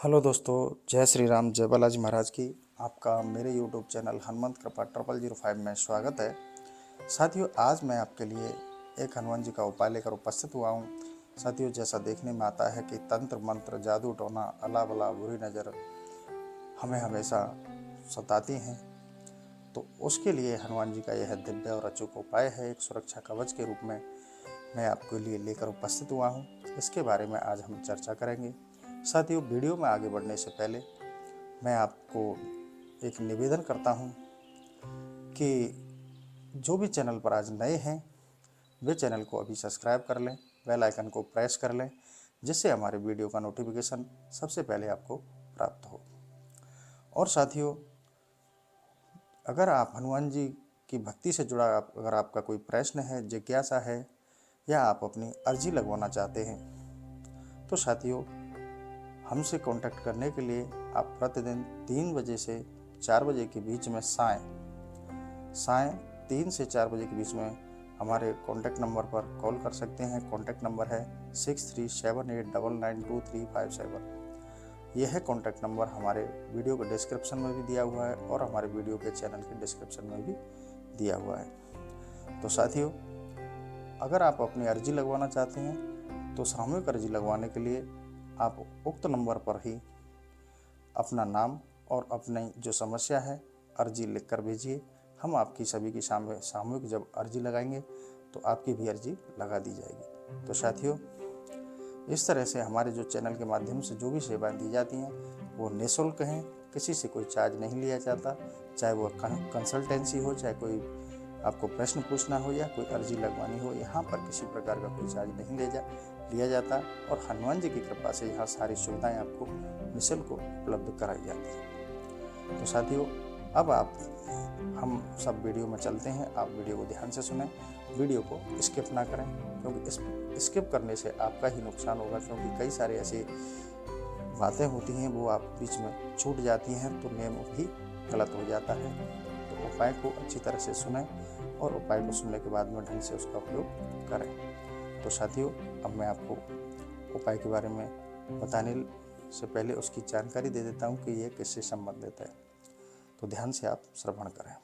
Hello दोस्तों, जय श्री राम, जय बालाजी महाराज की। आपका मेरे यूट्यूब चैनल हनुमंत कृपा 0005 में स्वागत है। साथियों, आज मैं आपके लिए एक हनुमान जी का उपाय लेकर उपस्थित हुआ हूँ। साथियों, जैसा देखने में आता है कि तंत्र मंत्र जादू टोना अला बला बुरी नज़र हमें हमेशा सताती हैं, तो उसके लिए हनुमान जी का यह दिव्य और अचूक उपाय है। एक सुरक्षा कवच के रूप में मैं आपके लिए लेकर उपस्थित हुआ हूँ। इसके बारे में आज हम चर्चा करेंगे। साथियों, वीडियो में आगे बढ़ने से पहले मैं आपको एक निवेदन करता हूं कि जो भी चैनल पर आज नए हैं वे चैनल को अभी सब्सक्राइब कर लें, बेल आइकन को प्रेस कर लें, जिससे हमारे वीडियो का नोटिफिकेशन सबसे पहले आपको प्राप्त हो। और साथियों, अगर आप हनुमान जी की भक्ति से जुड़ा अगर आपका कोई प्रश्न है, जिज्ञासा है, या आप अपनी अर्जी लगवाना चाहते हैं, तो साथियों हमसे कांटेक्ट करने के लिए आप प्रतिदिन 3 बजे से 4 बजे के बीच में साय 3 से 4 बजे के बीच में हमारे कांटेक्ट नंबर पर कॉल कर सकते हैं। कांटेक्ट नंबर है 6378992357। यह कांटेक्ट नंबर हमारे वीडियो के डिस्क्रिप्शन में भी दिया हुआ है और हमारे वीडियो के चैनल के डिस्क्रिप्शन में भी दिया हुआ है। तो साथियों, अगर आप अपनी अर्जी लगवाना चाहते हैं तो सामूहिक अर्जी लगवाने के लिए आप उक्त नंबर पर ही अपना नाम और अपनी जो समस्या है अर्जी लिख कर भेजिए। हम आपकी सभी की सामूहिक जब अर्जी लगाएंगे तो आपकी भी अर्जी लगा दी जाएगी। तो साथियों, इस तरह से हमारे जो चैनल के माध्यम से जो भी सेवाएं दी जाती हैं वो निःशुल्क हैं, किसी से कोई चार्ज नहीं लिया जाता। चाहे वो कंसल्टेंसी हो, चाहे कोई आपको प्रश्न पूछना हो या कोई अर्जी लगवानी हो, यहाँ पर किसी प्रकार का कोई चार्ज नहीं लिया जाता। और हनुमान जी की कृपा से यहाँ सारी सुविधाएं आपको निःशुल्क उपलब्ध कराई जाती हैं। तो साथियों, अब हम सब वीडियो में चलते हैं। आप वीडियो को ध्यान से सुनें, वीडियो को स्किप ना करें, क्योंकि स्किप करने से आपका ही नुकसान होगा। क्योंकि कई सारे ऐसी बातें होती हैं वो आप बीच में छूट जाती हैं तो नियम भी गलत हो जाता है। तो उपाय को अच्छी तरह से सुनें और उपाय को सुनने के बाद में ढंग से उसका उपयोग करें। तो साथियों, अब मैं आपको उपाय के बारे में बताने से पहले उसकी जानकारी दे देता हूँ कि यह किससे संबंधित है। तो ध्यान से आप श्रवण करें।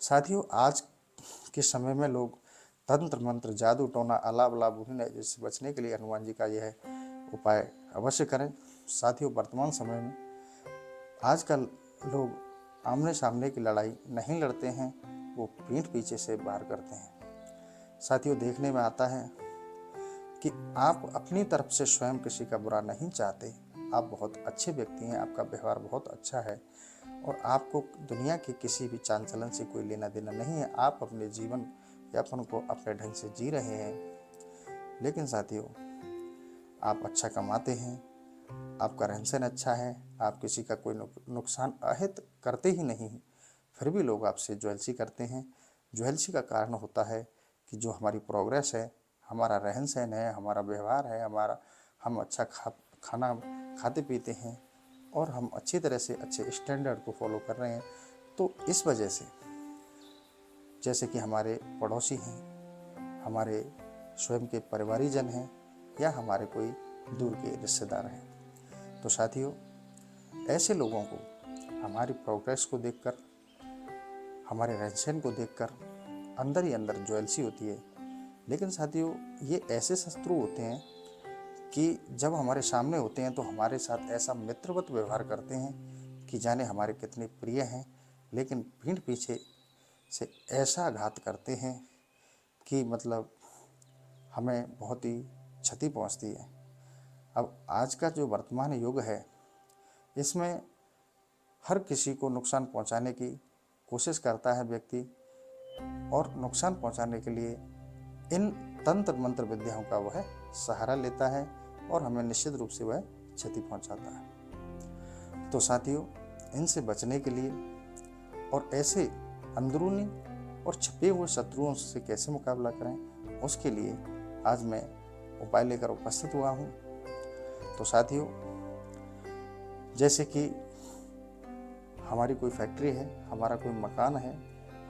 साथियों, आज के समय में लोग तंत्र मंत्र जादू टोना अला बला बुरी नज़र से बचने के लिए हनुमान जी का यह उपाय अवश्य करें। साथियों, वर्तमान समय में आजकल लोग आमने सामने की लड़ाई नहीं लड़ते हैं, वो पीठ पीछे से वार करते हैं। साथियों, देखने में आता है कि आप अपनी तरफ से स्वयं किसी का बुरा नहीं चाहते। आप बहुत अच्छे व्यक्ति हैं, आपका व्यवहार बहुत अच्छा है और आपको दुनिया के किसी भी चाल चलन से कोई लेना देना नहीं है। आप अपने जीवन यापन को अपने ढंग से जी रहे हैं। लेकिन साथियों, आप अच्छा कमाते हैं, आपका रहन सहन अच्छा है, आप किसी का कोई नुकसान अहित करते ही नहीं, फिर भी लोग आपसे ज्वेलसी करते हैं। ज्वेलसी का कारण होता है कि जो हमारी प्रोग्रेस है, हमारा रहन सहन है, हमारा व्यवहार है, हम अच्छा खाना खाते पीते हैं और हम अच्छी तरह से अच्छे स्टैंडर्ड को फॉलो कर रहे हैं। तो इस वजह से जैसे कि हमारे पड़ोसी हैं, हमारे स्वयं के परिवारीजन हैं या हमारे कोई दूर के रिश्तेदार हैं, तो साथियों, ऐसे लोगों को हमारी प्रोग्रेस को देखकर, हमारे रहन सहन को देखकर अंदर ही अंदर ज्वेलसी होती है। लेकिन साथियों, ये ऐसे शत्रु होते हैं कि जब हमारे सामने होते हैं तो हमारे साथ ऐसा मित्रवत व्यवहार करते हैं कि जाने हमारे कितने प्रिय हैं, लेकिन पीठ पीछे से ऐसा घात करते हैं कि मतलब हमें बहुत ही क्षति पहुंचती है। अब आज का जो वर्तमान युग है, इसमें हर किसी को नुकसान पहुंचाने की कोशिश करता है व्यक्ति, और नुकसान पहुंचाने के लिए इन तंत्र मंत्र विद्याओं का वह सहारा लेता है और हमें निश्चित रूप से वह क्षति पहुंचाता है। तो साथियों, इनसे बचने के लिए और ऐसे अंदरूनी और छिपे हुए शत्रुओं से कैसे मुकाबला करें, उसके लिए आज मैं उपाय लेकर उपस्थित हुआ हूँ। तो साथियों, जैसे कि हमारी कोई फैक्ट्री है, हमारा कोई मकान है,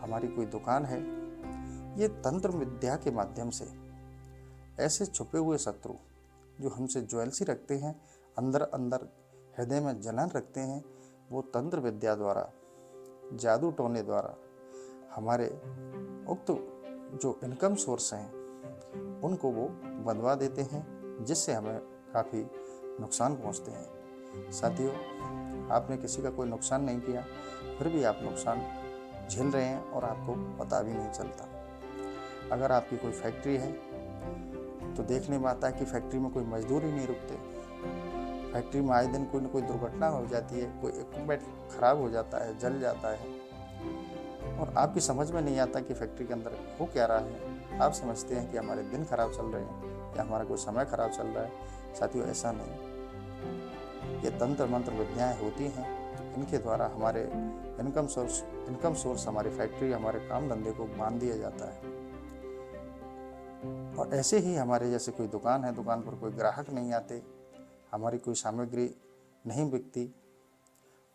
हमारी कोई दुकान है, ये तंत्र विद्या के माध्यम से ऐसे छुपे हुए शत्रु जो हमसे ज्वेलसी रखते हैं, अंदर अंदर हृदय में जलन रखते हैं, वो तंत्र विद्या द्वारा, जादू टोने द्वारा हमारे उक्त जो इनकम सोर्स हैं उनको वो बंधवा देते हैं, जिससे हमें काफ़ी नुकसान पहुंचते हैं। साथियों, आपने किसी का कोई नुकसान नहीं किया, फिर भी आप नुकसान झेल रहे हैं और आपको पता भी नहीं चलता। अगर आपकी कोई फैक्ट्री है तो देखने में आता है कि फैक्ट्री में कोई मजदूर ही नहीं रुकते। फैक्ट्री में आए दिन कोई न कोई दुर्घटना हो जाती है, कोई इक्विपमेंट खराब हो जाता है, जल जाता है, और आपकी समझ में नहीं आता कि फैक्ट्री के अंदर हो क्या रहा है। आप समझते हैं कि हमारे दिन खराब चल रहे हैं या हमारा कोई समय खराब चल रहा है। साथियों, ऐसा नहीं। ये तंत्र मंत्र विद्याएं होती हैं, इनके द्वारा हमारे इनकम सोर्स हमारी फैक्ट्री, हमारे काम धंधे को बांध दिया जाता है। और ऐसे ही हमारे जैसे कोई दुकान है, दुकान पर कोई ग्राहक नहीं आते, हमारी कोई सामग्री नहीं बिकती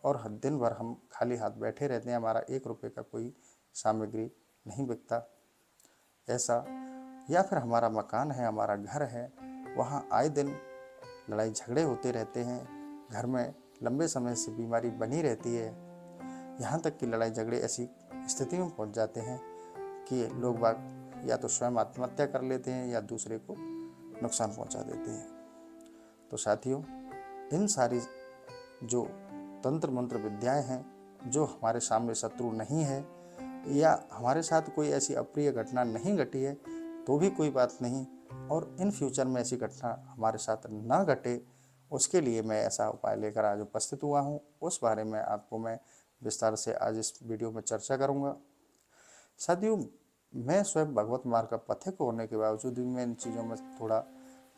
और दिन भर हम खाली हाथ बैठे रहते हैं, हमारा 1 रुपये का कोई सामग्री नहीं बिकता। ऐसा, या फिर हमारा मकान है, हमारा घर है, वहाँ आए दिन लड़ाई झगड़े होते रहते हैं, घर में लंबे समय से बीमारी बनी रहती है, यहाँ तक कि लड़ाई झगड़े ऐसी स्थिति में पहुँच जाते हैं कि लोग बाग या तो स्वयं आत्महत्या कर लेते हैं या दूसरे को नुकसान पहुँचा देते हैं। तो साथियों, इन सारी जो तंत्र मंत्र विद्याएं हैं, जो हमारे सामने शत्रु नहीं है या हमारे साथ कोई ऐसी अप्रिय घटना नहीं घटी है तो भी कोई बात नहीं, और इन फ्यूचर में ऐसी घटना हमारे साथ ना घटे, उसके लिए मैं ऐसा उपाय लेकर आज उपस्थित हुआ हूँ। उस बारे में आपको मैं विस्तार से आज इस वीडियो में चर्चा करूँगा। साथियों, मैं स्वयं भगवत मार्ग का पथिक होने के बावजूद भी मैं इन चीज़ों में थोड़ा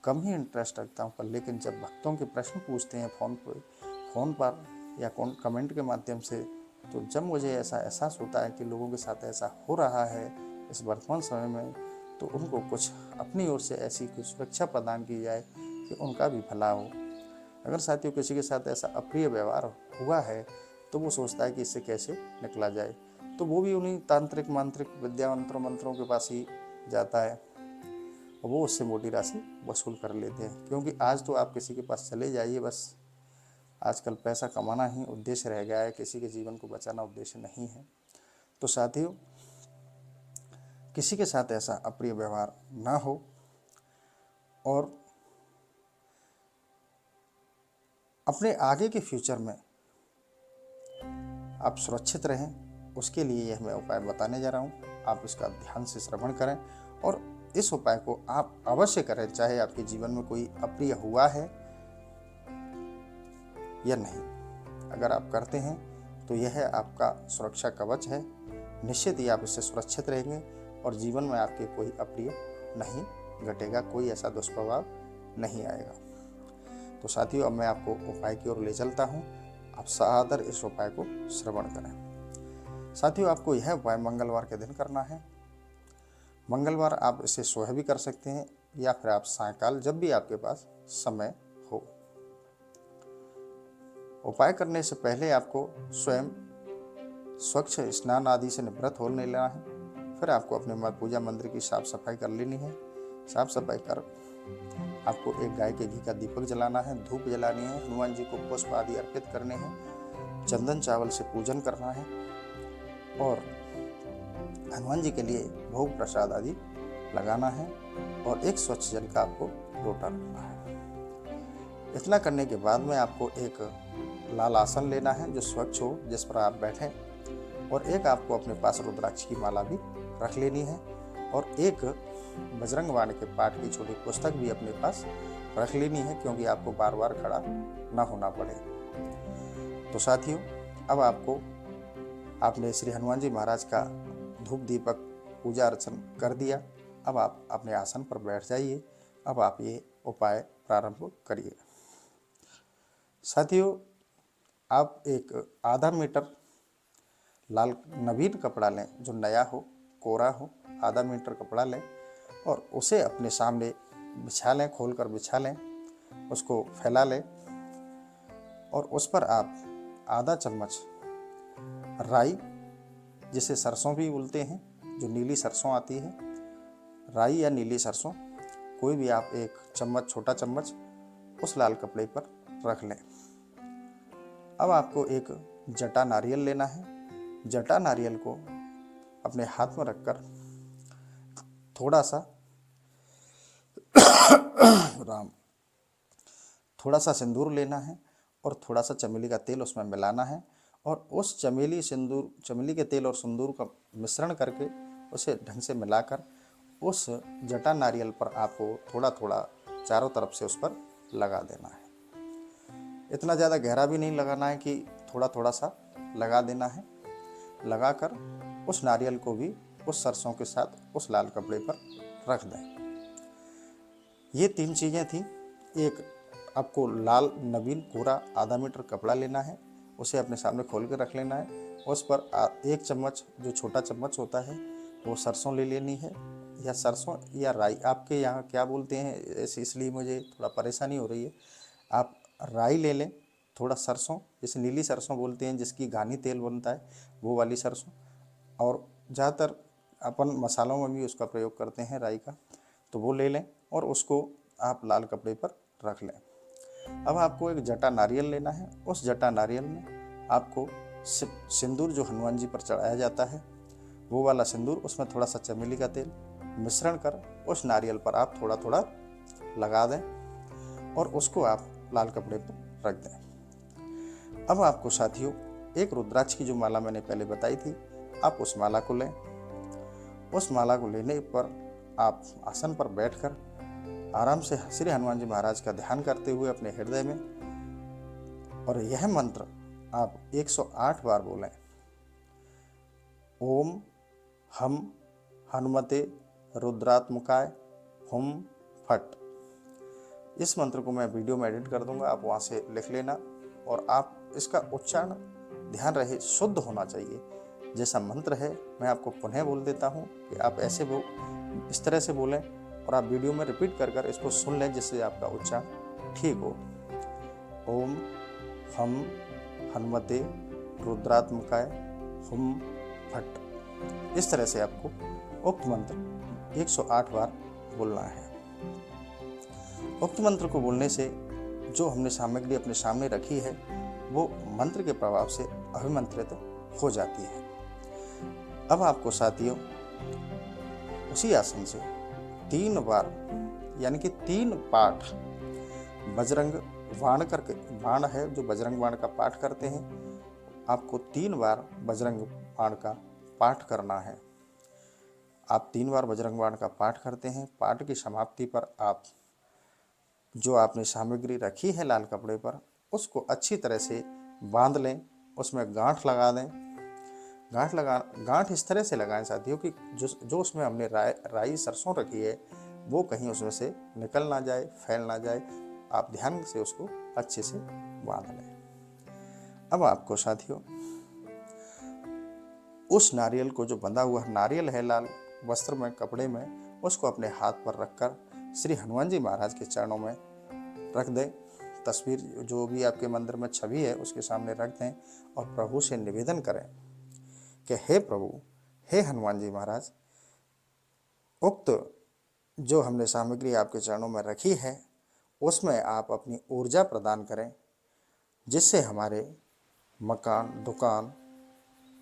कम ही इंटरेस्ट रखता हूँ, पर लेकिन जब भक्तों के प्रश्न पूछते हैं फ़ोन पर या कमेंट के माध्यम से, तो जब मुझे ऐसा एहसास होता है कि लोगों के साथ ऐसा हो रहा है इस वर्तमान समय में, तो उनको कुछ अपनी ओर से ऐसी कुछ सुरक्षा प्रदान की जाए कि उनका भी भला हो। अगर साथियों किसी के साथ ऐसा अप्रिय व्यवहार हुआ है तो वो सोचता है कि इससे कैसे निकला जाए, तो वो भी उन्हीं तांत्रिक मांत्रिक विद्या मंत्रों के पास ही जाता है और वो उससे मोटी राशि वसूल कर लेते हैं। क्योंकि आज तो आप किसी के पास चले जाइए, बस आजकल पैसा कमाना ही उद्देश्य रह गया है, किसी के जीवन को बचाना उद्देश्य नहीं है। तो साथियों, किसी के साथ ऐसा अप्रिय व्यवहार ना हो और अपने आगे के फ्यूचर में आप सुरक्षित रहें, उसके लिए यह मैं उपाय बताने जा रहा हूँ। आप इसका ध्यान से श्रवण करें और इस उपाय को आप अवश्य करें, चाहे आपके जीवन में कोई अप्रिय हुआ है या नहीं। अगर आप करते हैं तो यह आपका सुरक्षा कवच है, निश्चित ही आप इससे सुरक्षित रहेंगे और जीवन में आपके कोई अप्रिय नहीं घटेगा, कोई ऐसा दुष्प्रभाव नहीं आएगा। तो साथियों, अब मैं आपको उपाय की ओर ले चलता हूँ, आप सादर इस उपाय को श्रवण करें। साथियों, आपको यह उपाय मंगलवार के दिन करना है। मंगलवार आप इसे सुबह भी कर सकते हैं या फिर आप सायंकाल, जब भी आपके पास समय हो। उपाय करने से पहले आपको स्वयं स्वच्छ स्नान आदि से निवृत्त हो लेना है। फिर आपको अपने पूजा मंदिर की साफ सफाई कर लेनी है। साफ सफाई कर आपको एक गाय के घी का दीपक जलाना है, धूप जलानी है, हनुमान जी को पुष्प आदि अर्पित करने हैं, चंदन चावल से पूजन करना है और हनुमान जी के लिए भोग प्रसाद आदि लगाना है और एक स्वच्छ जल का आपको लोटा रखना है। इतना करने के बाद में आपको एक लाल आसन लेना है जो स्वच्छ हो, जिस पर आप बैठें, और एक आपको अपने पास रुद्राक्ष की माला भी रख लेनी है और एक बजरंग बाण के पाठ की छोटी पुस्तक भी अपने पास रख लेनी है, क्योंकि आपको बार बार खड़ा ना होना पड़े। तो साथियों, अब आपने श्री हनुमान जी महाराज का धूप दीपक पूजा अर्चन कर दिया। अब आप अपने आसन पर बैठ जाइए। अब आप ये उपाय प्रारंभ करिए। साथियों, आप एक आधा मीटर लाल नवीन कपड़ा लें, जो नया हो, कोरा हो। आधा मीटर कपड़ा लें और उसे अपने सामने बिछा लें, खोलकर बिछा लें, उसको फैला लें और उस पर आप आधा चम्मच राई, जिसे सरसों भी बोलते हैं, जो नीली सरसों आती है, राई या नीली सरसों, कोई भी आप एक चम्मच, छोटा चम्मच उस लाल कपड़े पर रख लें। अब आपको एक जटा नारियल लेना है। जटा नारियल को अपने हाथ में रखकर थोड़ा सा राम थोड़ा सा सिंदूर लेना है और थोड़ा सा चमेली का तेल उसमें मिलाना है और उस चमेली के तेल और सिंदूर का मिश्रण करके उसे ढंग से मिलाकर उस जटा नारियल पर आपको थोड़ा थोड़ा चारों तरफ से उस पर लगा देना है। इतना ज़्यादा गहरा भी नहीं लगाना है कि थोड़ा थोड़ा सा लगा देना है। लगाकर उस नारियल को भी उस सरसों के साथ उस लाल कपड़े पर रख दें। ये 3 चीज़ें थी। एक, आपको लाल नवीन कोरा आधा मीटर कपड़ा लेना है, उसे अपने सामने खोल कर रख लेना है। उस पर 1 चम्मच, जो छोटा चम्मच होता है, वो सरसों ले लेनी है, या सरसों या राई, आपके यहाँ क्या बोलते हैं ऐसे, इसलिए मुझे थोड़ा परेशानी हो रही है। आप राई ले लें, थोड़ा सरसों, जैसे नीली सरसों बोलते हैं जिसकी घानी तेल बनता है, वो वाली सरसों, और ज़्यादातर अपन मसालों में भी उसका प्रयोग करते हैं राई का, तो वो ले लें और उसको आप लाल कपड़े पर रख लें। अब आपको एक जटा नारियल लेना है। उस जटा नारियल में आपको सिंदूर जो हनुमान जी पर चढ़ाया जाता है, वो वाला सिंदूर, उसमें थोड़ा सा चमेली का तेल मिश्रण कर उस नारियल पर आप थोड़ा थोड़ा लगा दें और उसको आप लाल कपड़े पर रख दें। अब आपको साथियों एक रुद्राक्ष की जो माला मैंने पहले बताई थी, आप उस माला को लें। उस माला को लेने पर आप आसन पर बैठकर आराम से श्री हनुमान जी महाराज का ध्यान करते हुए अपने हृदय में, और यह मंत्र आप 108 बार बोलें। ओम हम हनुमते रुद्रात्मकाय हुम फट। इस मंत्र को मैं वीडियो में एडिट कर दूंगा, आप वहाँ से लिख लेना, और आप इसका उच्चारण ध्यान रहे शुद्ध होना चाहिए। जैसा मंत्र है मैं आपको पुनः बोल देता हूँ कि आप ऐसे इस तरह से बोलें, और आप वीडियो में रिपीट कर इसको सुन लें जिससे आपका उच्चारण ठीक हो। ओम हम हनुमते रुद्रात्मकाय हुम फट। इस तरह से आपको उक्त मंत्र 108 बार बोलना है। उक्त मंत्र को बोलने से जो हमने सामग्री अपने सामने रखी है वो मंत्र के प्रभाव से अभिमंत्रित हो जाती है। अब आपको साथियों उसी आसन से 3 बार, यानी कि 3 पाठ बजरंग बाण करके, बाण है जो बजरंग बाण का पाठ करते हैं, आपको 3 बार बजरंग बाण का पाठ करना है। आप 3 बार बजरंग बाण का पाठ करते हैं। पाठ की समाप्ति पर आप जो आपने सामग्री रखी है लाल कपड़े पर, उसको अच्छी तरह से बांध लें, उसमें गांठ लगा दें। गांठ इस तरह से लगाएं साथियों कि जो उसमें हमने राई सरसों रखी है वो कहीं उसमें से निकल ना जाए, फैल ना जाए। आप ध्यान से उसको अच्छे से बांध लें। अब आपको साथियों उस नारियल को, जो बंधा हुआ नारियल है लाल वस्त्र में, कपड़े में, उसको अपने हाथ पर रखकर श्री हनुमान जी महाराज के चरणों में रख दें। तस्वीर जो भी आपके मंदिर में छवि है उसके सामने रख दें और प्रभु से निवेदन करें कि हे प्रभु, हे हनुमान जी महाराज, उक्त जो हमने सामग्री आपके चरणों में रखी है उसमें आप अपनी ऊर्जा प्रदान करें, जिससे हमारे मकान, दुकान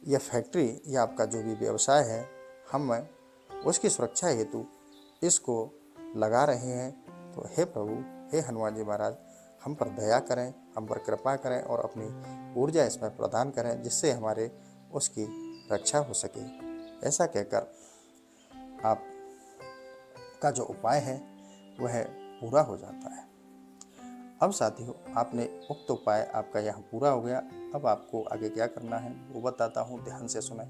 या फैक्ट्री या आपका जो भी व्यवसाय है, हम उसकी सुरक्षा हेतु इसको लगा रहे हैं। तो हे प्रभु, हे हनुमान जी महाराज, हम पर दया करें, हम पर कृपा करें और अपनी ऊर्जा इसमें प्रदान करें, जिससे हमारे उसकी रक्षा हो सके। ऐसा कहकर आप का जो उपाय है वह पूरा हो जाता है। अब साथियों आपने उक्त उपाय आपका यहाँ पूरा हो गया। अब आपको आगे क्या करना है वो बताता हूँ, ध्यान से सुने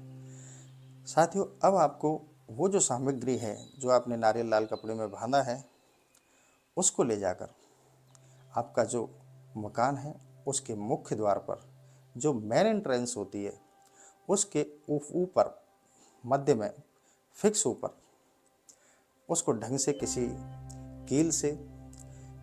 साथियों। अब आपको वो जो सामग्री है जो आपने नारियल लाल कपड़े में बांधा है, उसको ले जाकर आपका जो मकान है उसके मुख्य द्वार पर, जो मेन एंट्रेंस होती है, उसके ऊपर मध्य में फिक्स ऊपर उसको ढंग से किसी कील से,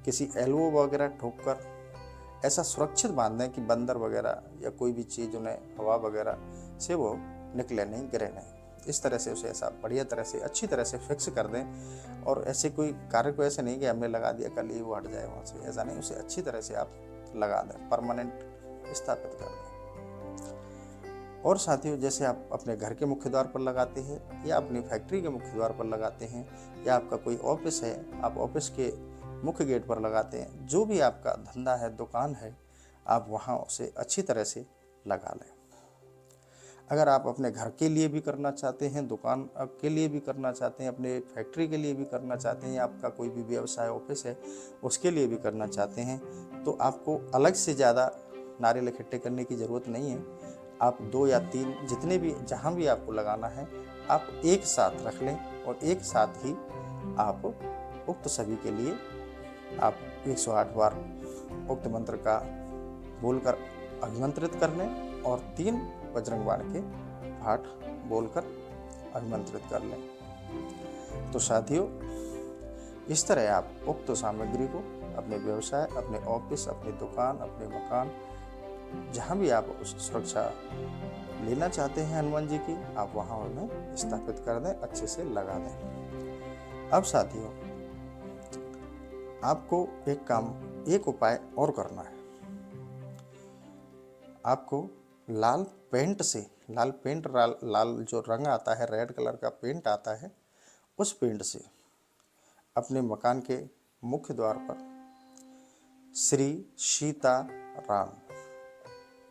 किसी एल्बो वगैरह ठोककर ऐसा सुरक्षित बांध दें कि बंदर वगैरह या कोई भी चीज़ उन्हें हवा वगैरह से वो निकले नहीं, गिरे नहीं। इस तरह से उसे ऐसा बढ़िया तरह से, अच्छी तरह से फिक्स कर दें। और ऐसे कोई कार्य को ऐसे नहीं कि हमने लगा दिया कल ही वो हट जाए वहाँ से, ऐसा नहीं, उसे अच्छी तरह से आप लगा दें, परमानेंट स्थापित कर दें। और साथियों, जैसे आप अपने घर के मुख्य द्वार पर लगाते हैं या अपनी फैक्ट्री के मुख्य द्वार पर लगाते हैं या आपका कोई ऑफिस है, आप ऑफिस के मुख्य गेट पर लगाते हैं, जो भी आपका धंधा है, दुकान है, आप वहाँ उसे अच्छी तरह से लगा लें। अगर आप अपने घर के लिए भी करना चाहते हैं, दुकान के लिए भी करना चाहते हैं, अपने फैक्ट्री के लिए भी करना चाहते हैं या आपका कोई भी व्यवसाय ऑफिस है उसके लिए भी करना चाहते हैं, तो आपको अलग से ज़्यादा नारियल इकट्ठे करने की ज़रूरत नहीं है। आप 2 या 3 जितने भी जहाँ भी आपको लगाना है आप एक साथ रख लें और एक साथ ही आप उक्त सभी के लिए आप 108 बार उक्त मंत्र का बोलकर अभिमंत्रित कर लें और 3 बजरंग बाण के पाठ बोलकर अभिमंत्रित कर लें। तो साथियों, इस तरह आप उक्त सामग्री को अपने व्यवसाय, अपने ऑफिस, अपनी दुकान, अपने मकान, जहाँ भी आप सुरक्षा लेना चाहते हैं हनुमान जी की, आप वहाँ उन्हें स्थापित कर दें, अच्छे से लगा दें। अब साथियों, आपको एक उपाय और करना है। आपको लाल पेंट लाल जो रंग आता है, रेड कलर का पेंट आता है, उस पेंट से अपने मकान के मुख्य द्वार पर श्री सीता राम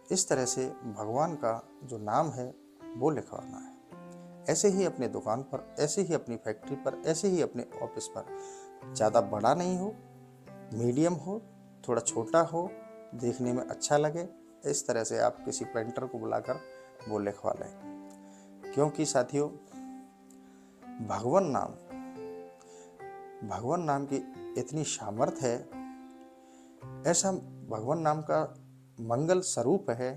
इस तरह से भगवान का जो नाम है वो लिखवाना है। ऐसे ही अपने दुकान पर, ऐसे ही अपनी फैक्ट्री पर, ऐसे ही अपने ऑफिस पर, ज़्यादा बड़ा नहीं हो, मीडियम हो, थोड़ा छोटा हो, देखने में अच्छा लगे, इस तरह से आप किसी पेंटर को बुलाकर वो लिखवा लें। क्योंकि साथियों, भगवान नाम की इतनी सामर्थ्य है, ऐसा भगवान नाम का मंगल स्वरूप है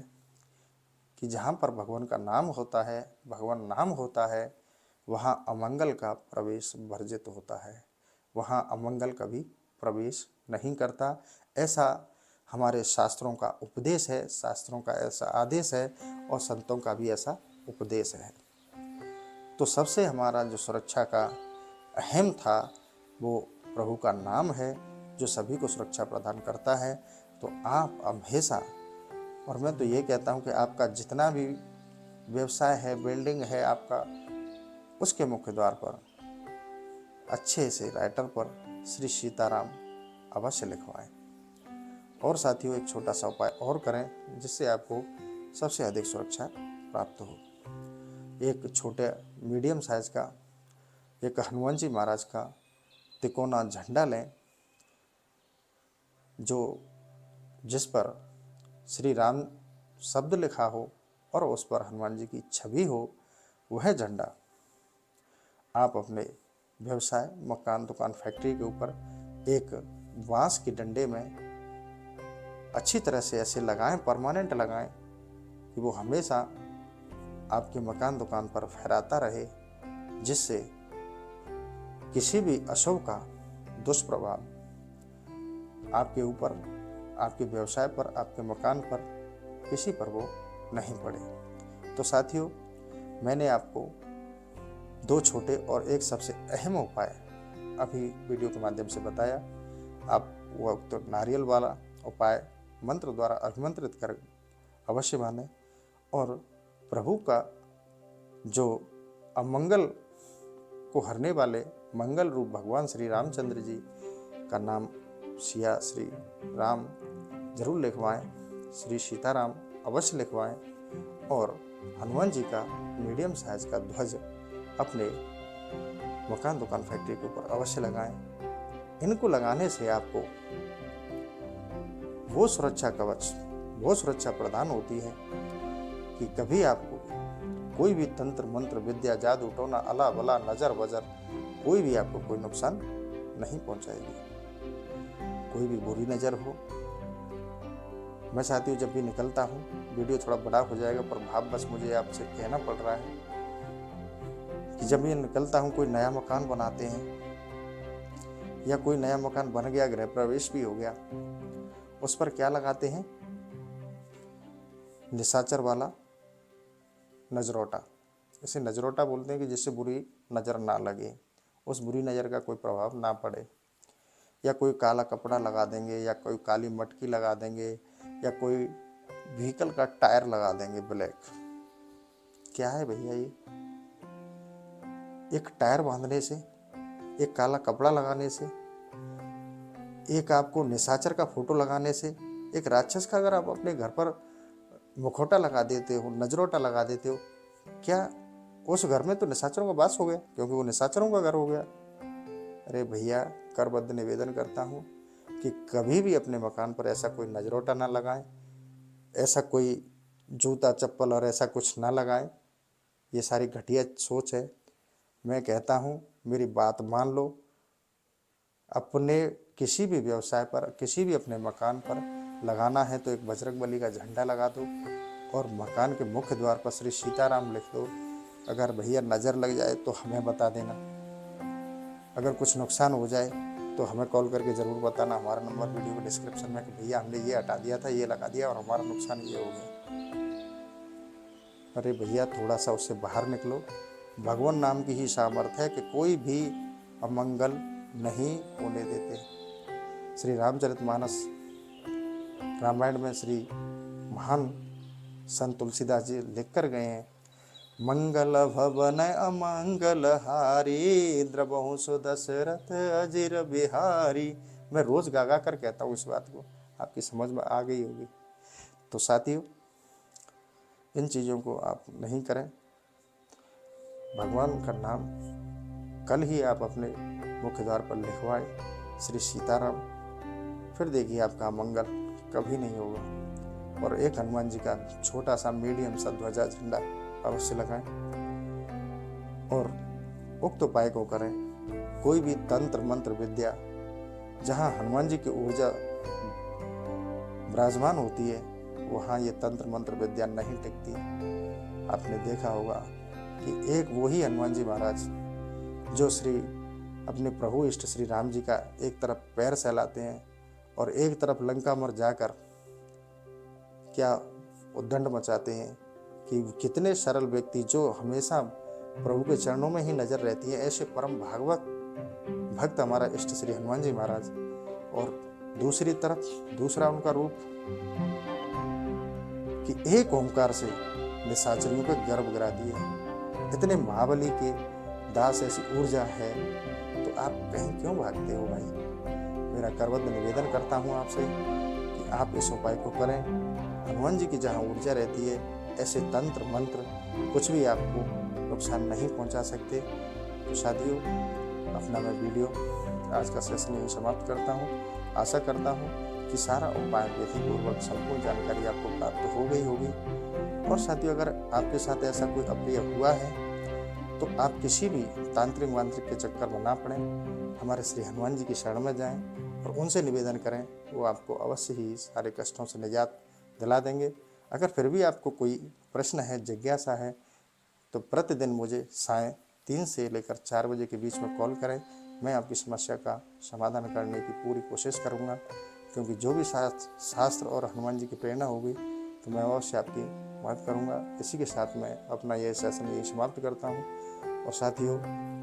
कि जहाँ पर भगवान का नाम होता है, भगवान नाम होता है, वहाँ अमंगल का प्रवेश वर्जित होता है, वहाँ अमंगल कभी प्रवेश नहीं करता। ऐसा हमारे शास्त्रों का उपदेश है, शास्त्रों का ऐसा आदेश है और संतों का भी ऐसा उपदेश है। तो सबसे हमारा जो सुरक्षा का अहम था वो प्रभु का नाम है, जो सभी को सुरक्षा प्रदान करता है। तो आप हमेशा, और मैं तो ये कहता हूँ कि आपका जितना भी व्यवसाय है, बिल्डिंग है आपका, उसके मुख्य द्वार पर अच्छे से राइटर पर श्री सीताराम अवश्य लिखवाएं। और साथियों, एक छोटा सा उपाय और करें जिससे आपको सबसे अधिक सुरक्षा प्राप्त हो। एक छोटे मीडियम साइज का एक हनुमान जी महाराज का तिकोना झंडा लें, जिस पर श्री राम शब्द लिखा हो और उस पर हनुमान जी की छवि हो। वह झंडा आप अपने व्यवसाय, मकान, दुकान, फैक्ट्री के ऊपर एक बांस के डंडे में अच्छी तरह से ऐसे लगाएं, परमानेंट लगाएं कि वो हमेशा आपके मकान, दुकान पर फहराता रहे, जिससे किसी भी अशुभ का दुष्प्रभाव आपके ऊपर, आपके व्यवसाय पर, आपके मकान पर, किसी पर वो नहीं पड़े। तो साथियों, मैंने आपको 2 छोटे और एक सबसे अहम उपाय अभी वीडियो के माध्यम से बताया। आप वो तो नारियल वाला उपाय मंत्र द्वारा अभिमंत्रित कर अवश्य माने और प्रभु का जो अमंगल को हरने वाले मंगल रूप भगवान श्री रामचंद्र जी का नाम सिया श्री राम जरूर लिखवाएं, श्री सीताराम अवश्य लिखवाएं और हनुमान जी का मीडियम साइज का ध्वज अपने मकान, दुकान, फैक्ट्री के ऊपर अवश्य लगाएं। इनको लगाने से आपको वो सुरक्षा कवच, वो सुरक्षा प्रदान होती है कि कभी आपको कोई भी तंत्र मंत्र, विद्या, जादू, टोना, अला बला, नजर वजर, कोई भी आपको कोई नुकसान नहीं पहुंचाएगी। कोई भी बुरी नज़र हो। मैं साथियों जब भी निकलता हूँ, वीडियो थोड़ा बड़ा हो जाएगा पर भाववश मुझे आपसे कहना पड़ रहा है कि जब भी निकलता हूँ, कोई नया मकान बनाते हैं या कोई नया मकान बन गया, गृह प्रवेश भी हो गया, उस पर क्या लगाते हैं? निशाचर वाला नजरोटा। इसे नजरोटा बोलते हैं कि जिससे बुरी नज़र ना लगे, उस बुरी नज़र का कोई प्रभाव ना पड़े। या कोई काला कपड़ा लगा देंगे या कोई काली मटकी लगा देंगे या कोई व्हीकल का टायर लगा देंगे ब्लैक। क्या है भैया ये? एक टायर बांधने से, एक काला कपड़ा लगाने से, एक आपको निशाचर का फोटो लगाने से, एक राक्षस का अगर आप अपने घर पर मुखौटा लगा देते हो, नजरोटा लगा देते हो, क्या उस घर में तो निशाचरों का वास हो गया, क्योंकि वो निशाचरों का घर हो गया। अरे भैया, करबद्ध निवेदन करता हूँ कि कभी भी अपने मकान पर ऐसा कोई नजरोटा ना लगाएं, ऐसा कोई जूता चप्पल और ऐसा कुछ ना लगाएं। ये सारी घटिया सोच है। मैं कहता हूँ मेरी बात मान लो। अपने किसी भी व्यवसाय पर, किसी भी अपने मकान पर लगाना है तो एक बजरंगबली का झंडा लगा दो और मकान के मुख्य द्वार पर श्री सीताराम लिख दो। अगर भैया नज़र लग जाए तो हमें बता देना, अगर कुछ नुकसान हो जाए तो हमें कॉल करके ज़रूर बताना। हमारा नंबर वीडियो के डिस्क्रिप्शन में कि भैया हमने ये हटा दिया था, ये लगा दिया और हमारा नुकसान ये हो गया। अरे भैया, थोड़ा सा उससे बाहर निकलो। भगवान नाम की ही सामर्थ्य है कि कोई भी अमंगल नहीं होने देते। श्री रामचरितमानस रामायण में श्री महान संत तुलसीदास जी लिख कर गए हैं, मंगल भवन अमंगल हारी, द्रबहु सुदशरथ अजिर बिहारी। मैं रोज गा गा कर कहता हूँ इस बात को, आपकी समझ में आ गई होगी। तो साथियों, इन चीज़ों को आप नहीं करें। भगवान का नाम कल ही आप अपने मुख्य द्वार पर लिखवाए, श्री सीताराम। फिर देखिए आपका मंगल कभी नहीं होगा। और एक हनुमान जी का छोटा सा मीडियम सा ध्वजा झंडा अवश्य लगाएं और उक्त उपाय को करें। कोई भी तंत्र मंत्र विद्या जहाँ हनुमान जी की ऊर्जा विराजमान होती है, वहाँ ये तंत्र मंत्र विद्या नहीं टिकती। आपने देखा होगा कि एक वही हनुमान जी महाराज जो श्री अपने प्रभु इष्ट श्री राम जी का एक तरफ पैर सहलाते हैं और एक तरफ लंका में जाकर क्या उद्दंड मचाते हैं, कि कितने सरल व्यक्ति जो हमेशा प्रभु के चरणों में ही नजर रहती है, ऐसे परम भागवत भक्त हमारा इष्ट श्री हनुमान जी महाराज। और दूसरी तरफ दूसरा उनका रूप कि एक ओंकार से निशाचरियों के गर्भ गिरा दिए। इतने महाबली के दास ऐसी ऊर्जा है, तो आप कहीं क्यों भागते हो भाई? मेरा करबद्ध निवेदन करता हूँ आपसे कि आप इस उपाय को करें। हनुमान जी की जहाँ ऊर्जा रहती है, ऐसे तंत्र मंत्र कुछ भी आपको नुकसान नहीं पहुँचा सकते। तो साथियों, अपना मैं वीडियो आज का सेशन यही समाप्त करता हूँ। आशा करता हूँ कि सारा उपाय विधिपूर्वक संपूर्ण जानकारी आपको प्राप्त हो गई होगी। और साथियों, अगर आपके साथ ऐसा कोई अप्रिय हुआ है तो आप किसी भी तांत्रिक वांत्रिक के चक्कर में ना पड़ें, हमारे श्री हनुमान जी की शरण में जाएं और उनसे निवेदन करें। वो आपको अवश्य ही सारे कष्टों से निजात दिला देंगे। अगर फिर भी आपको कोई प्रश्न है, जिज्ञासा है, तो प्रतिदिन मुझे सायं 3 से लेकर 4 बजे के बीच में कॉल करें। मैं आपकी समस्या का समाधान करने की पूरी कोशिश करूंगा, क्योंकि जो भी शास्त्र और हनुमान जी की प्रेरणा होगी तो मैं अवश्य आपकी मदद करूंगा। इसी के साथ मैं अपना यह सेशन यही समाप्त करता हूं। और साथियों,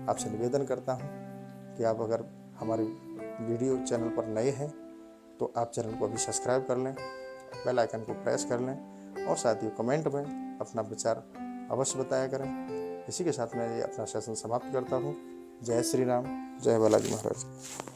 आपसे निवेदन करता हूं कि आप अगर हमारे वीडियो चैनल पर नए हैं तो आप चैनल को अभी सब्सक्राइब कर लें, बेल आइकन को प्रेस कर लें और साथियों कमेंट में अपना विचार अवश्य बताया करें। इसी के साथ मैं ये अपना सेशन समाप्त करता हूँ। जय श्री राम, जय बालाजी महाराज।